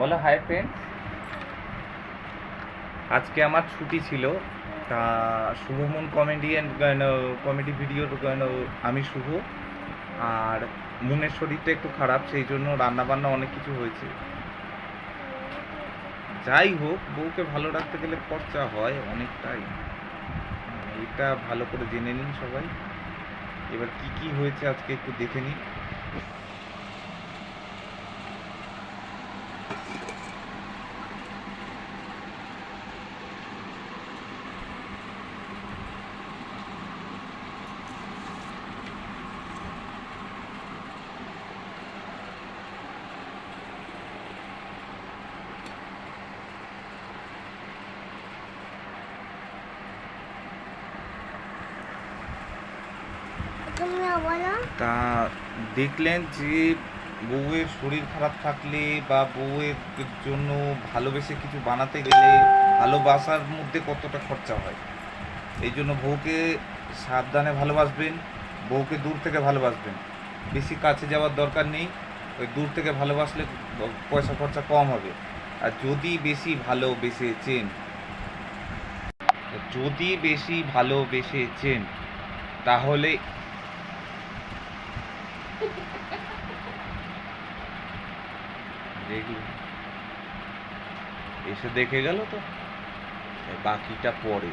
বলো hi friends. আজকে আমার ছুটি ছিল, তা শুভমন কমেডি ভিডিওর আমি শুভ। আর মুনের শরীরটা একটু খারাপ, সেই জন্য রান্নাবান্না অনেক কিছু হয়েছে। যাই হোক, বউকে ভালো রাখতে গেলে খরচা হয় অনেকটাই। এটা ভালো করে জেনে নিন সবাই। এবার কি কি হয়েছে আজকে একটু দেখে নিন। তা দেখলেন যে বউয়ের শরীর খারাপ থাকলে বা বউয়ের জন্য ভালোবেসে কিছু বানাতে গেলে ভালোবাসার মধ্যে কতটা খরচা হয়। এই জন্য বউকে সাবধানে ভালোবাসবেন, বউকে দূর থেকে ভালোবাসবেন, বেশি কাছে যাওয়ার দরকার নেই। ওই দূর থেকে ভালোবাসলে পয়সা খরচা কম হবে। আর যদি বেশি ভালোবেসেছেন তাহলে দেখুন, এসে দেখে গেল তো, বাকিটা পরে।